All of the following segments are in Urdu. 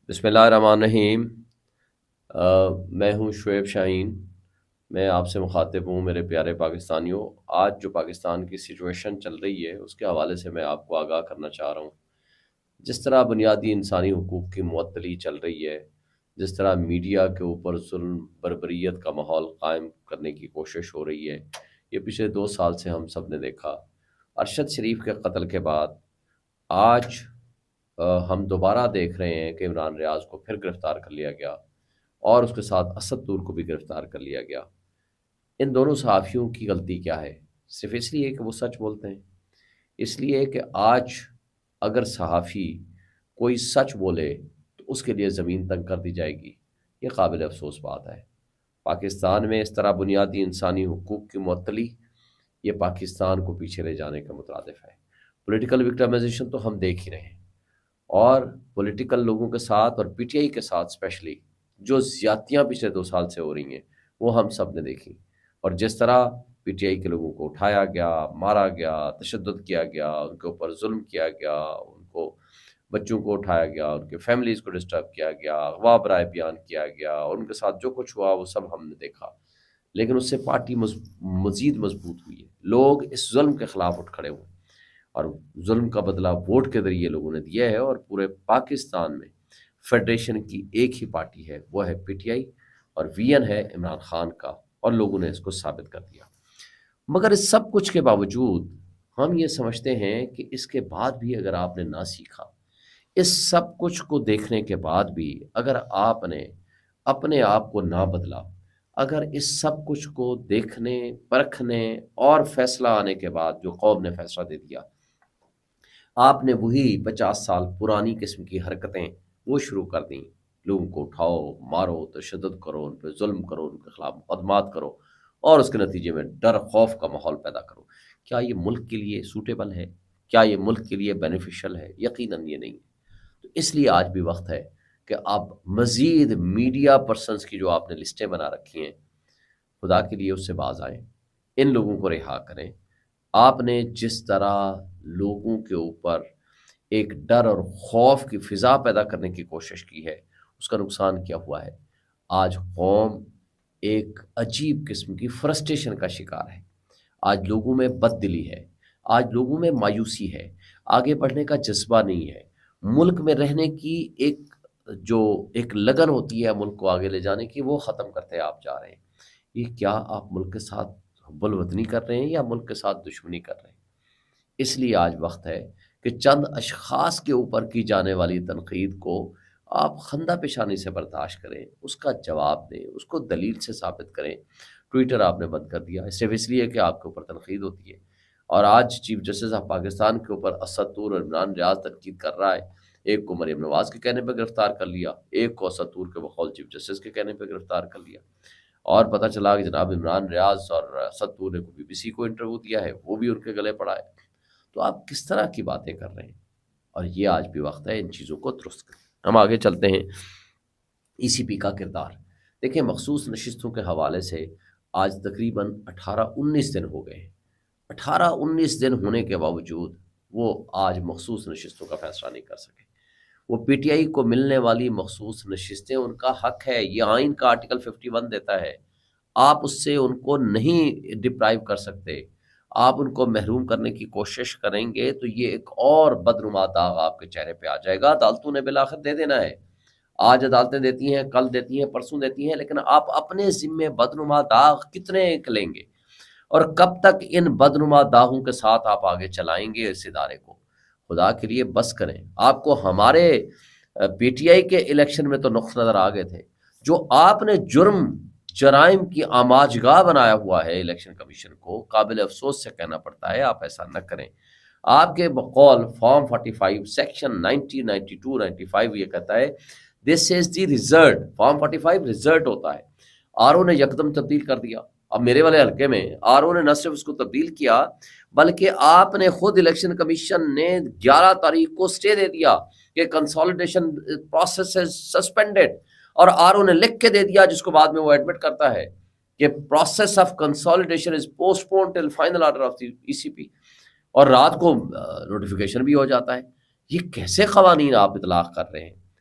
بسم اللہ الرحمن الرحیم۔ میں ہوں شعیب شاہین۔ میں آپ سے مخاطب ہوں میرے پیارے پاکستانیوں۔ آج جو پاکستان کی سچویشن چل رہی ہے اس کے حوالے سے میں آپ کو آگاہ کرنا چاہ رہا ہوں۔ جس طرح بنیادی انسانی حقوق کی معطلی چل رہی ہے، جس طرح میڈیا کے اوپر ظلم بربریت کا ماحول قائم کرنے کی کوشش ہو رہی ہے، یہ پچھلے 2 سال سے ہم سب نے دیکھا۔ ارشد شریف کے قتل کے بعد آج ہم دوبارہ دیکھ رہے ہیں کہ عمران ریاض کو پھر گرفتار کر لیا گیا اور اس کے ساتھ اسد طور کو بھی گرفتار کر لیا گیا۔ ان دونوں صحافیوں کی غلطی کیا ہے؟ صرف اس لیے کہ وہ سچ بولتے ہیں؟ اس لیے کہ آج اگر صحافی کوئی سچ بولے تو اس کے لیے زمین تنگ کر دی جائے گی۔ یہ قابل افسوس بات ہے۔ پاکستان میں اس طرح بنیادی انسانی حقوق کی معطلی یہ پاکستان کو پیچھے لے جانے کا مترادف ہے۔ پولیٹیکل وکٹمائزیشن تو ہم دیکھ ہی رہے ہیں، اور پولیٹیکل لوگوں کے ساتھ اور پی ٹی آئی کے ساتھ اسپیشلی جو زیادتیاں پچھلے 2 سال سے ہو رہی ہیں وہ ہم سب نے دیکھی۔ اور جس طرح پی ٹی آئی کے لوگوں کو اٹھایا گیا، مارا گیا، تشدد کیا گیا، ان کے اوپر ظلم کیا گیا، ان کو بچوں کو اٹھایا گیا، ان کے فیملیز کو ڈسٹرب کیا گیا، اغوا برائے بیان کیا گیا، اور ان کے ساتھ جو کچھ ہوا وہ سب ہم نے دیکھا۔ لیکن اس سے پارٹی مزید مضبوط ہوئی ہے۔ لوگ اس ظلم کے خلاف اٹھ کھڑے ہوئے، اور ظلم کا بدلہ ووٹ کے ذریعے لوگوں نے دیا ہے، اور پورے پاکستان میں فیڈریشن کی ایک ہی پارٹی ہے، وہ ہے پی ٹی آئی، اور وی این ہے عمران خان کا، اور لوگوں نے اس کو ثابت کر دیا۔ مگر اس سب کچھ کے باوجود ہم یہ سمجھتے ہیں کہ اس کے بعد بھی اگر آپ نے نہ سیکھا، اس سب کچھ کو دیکھنے کے بعد بھی اگر آپ نے اپنے آپ کو نہ بدلا، اگر اس سب کچھ کو دیکھنے پرکھنے اور فیصلہ آنے کے بعد جو قوم نے فیصلہ دے دیا، آپ نے وہی 50 سال پرانی قسم کی حرکتیں وہ شروع کر دیں، لوگوں کو اٹھاؤ، مارو، تشدد کرو، ان پہ ظلم کرو، ان کے خلاف مقدمات کرو، اور اس کے نتیجے میں ڈر خوف کا ماحول پیدا کرو، کیا یہ ملک کے لیے سوٹیبل ہے؟ کیا یہ ملک کے لیے بینیفیشل ہے؟ یقیناً یہ نہیں ہے۔ تو اس لیے آج بھی وقت ہے کہ آپ مزید میڈیا پرسنز کی جو آپ نے لسٹیں بنا رکھی ہیں، خدا کے لیے اس سے باز آئیں، ان لوگوں کو رہا کریں۔ آپ نے جس طرح لوگوں کے اوپر ایک ڈر اور خوف کی فضا پیدا کرنے کی کوشش کی ہے، اس کا نقصان کیا ہوا ہے؟ آج قوم ایک عجیب قسم کی فرسٹریشن کا شکار ہے۔ آج لوگوں میں بد دلی ہے، آج لوگوں میں مایوسی ہے، آگے بڑھنے کا جذبہ نہیں ہے، ملک میں رہنے کی ایک لگن ہوتی ہے ملک کو آگے لے جانے کی، وہ ختم کرتے آپ جا رہے ہیں۔ یہ کیا آپ ملک کے ساتھ حب الوطنی کر رہے ہیں یا ملک کے ساتھ دشمنی کر رہے ہیں؟ اس لیے آج وقت ہے کہ چند اشخاص کے اوپر کی جانے والی تنقید کو آپ خندہ پیشانی سے برداشت کریں، اس کا جواب دیں، اس کو دلیل سے ثابت کریں۔ ٹویٹر آپ نے بند کر دیا صرف اس لیے کہ آپ کے اوپر تنقید ہوتی ہے، اور آج چیف جسٹس آف پاکستان کے اوپر اسد طور اور عمران ریاض تنقید کر رہا ہے۔ ایک کو مریم نواز کے کہنے پہ گرفتار کر لیا، ایک کو اسد طور کے بقول چیف جسٹس کے کہنے پہ گرفتار کر لیا، اور پتہ چلا کہ جناب عمران ریاض اور اسد طور نے بی بی سی کو انٹرویو دیا ہے، وہ بھی ان کے گلے پڑا ہے۔ تو آپ کس طرح کی باتیں کر رہے ہیں؟ اور یہ آج بھی وقت ہے ان چیزوں کو درست کریں۔ ہم آگے چلتے ہیں۔ ای سی پی کا کردار دیکھیں، مخصوص نشستوں کے حوالے سے آج تقریباً 18-19 دن ہو گئے ہیں۔ 18-19 دن ہونے کے باوجود وہ آج مخصوص نشستوں کا فیصلہ نہیں کر سکے۔ وہ پی ٹی آئی کو ملنے والی مخصوص نشستیں ان کا حق ہے، یہ آئین کا آرٹیکل 51 دیتا ہے، آپ اس سے ان کو نہیں ڈپرائیو کر سکتے۔ آپ ان کو محروم کرنے کی کوشش کریں گے تو یہ ایک اور بدنما داغ آپ کے چہرے پہ آ جائے گا۔ عدالتوں نے بالآخر دے دینا ہے، آج عدالتیں دیتی ہیں، کل دیتی ہیں، پرسوں دیتی ہیں، لیکن آپ اپنے ذمے بدنما داغ کتنے لیں گے، اور کب تک ان بدنما داغوں کے ساتھ آپ آگے چلائیں گے اس ادارے کو؟ خدا کے لیے بس کریں۔ آپ کو ہمارے پی ٹی آئی کے الیکشن میں تو نقص نظر آ گئے تھے، جو آپ نے جرائم کی آماجگاہ بنایا ہوا ہے الیکشن کمیشن کو، قابل افسوس سے کہنا پڑتا ہے آپ ایسا نہ کریں۔ آپ کے بقول فارم 45 سیکشن 90 92 95 یہ کہتا ہے دس از دی ریزلٹ، فارم 45 ریزلٹ ہوتا ہے۔ آر او نے یکدم تبدیل کر دیا۔ اب میرے والے حلقے میں آر او نے نہ صرف اس کو تبدیل کیا، بلکہ آپ نے خود الیکشن کمیشن نے 11 تاریخ کو سٹے دے دیا کہ کنسالیڈیشن پروسیس از سسپینڈڈ، اور آر او نے لکھ کے دے دیا، جس کو بعد میں وہ ایڈمٹ کرتا ہے کہ process of consolidation is postpone till final order of the E C P, اور رات کو نوٹیفیکیشن بھی ہو جاتا ہے۔ یہ کیسے قوانین آپ اطلاق کر رہے ہیں؟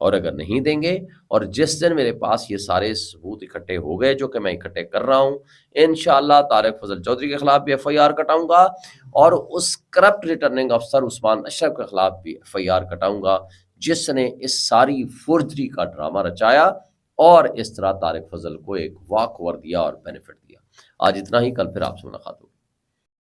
اور اگر نہیں دیں گے اور جس دن میرے پاس یہ سارے ثبوت اکٹھے ہو گئے جو کہ میں اکٹھے کر رہا ہوں، انشاءاللہ طارق فضل چودھری کے خلاف بھی ایف آئی آر کٹاؤں گا اور اس کرپٹ ریٹرننگ افسر عثمان اشرف کے خلاف بھی ایف آئی آر کٹاؤں گا جس نے اس ساری فورجری کا ڈرامہ رچایا اور اس طرح طارق فضل کو ایک واک اوور دیا اور بینیفٹ دیا۔ آج اتنا ہی، کل پھر آپ سے ملاقات ہوگی۔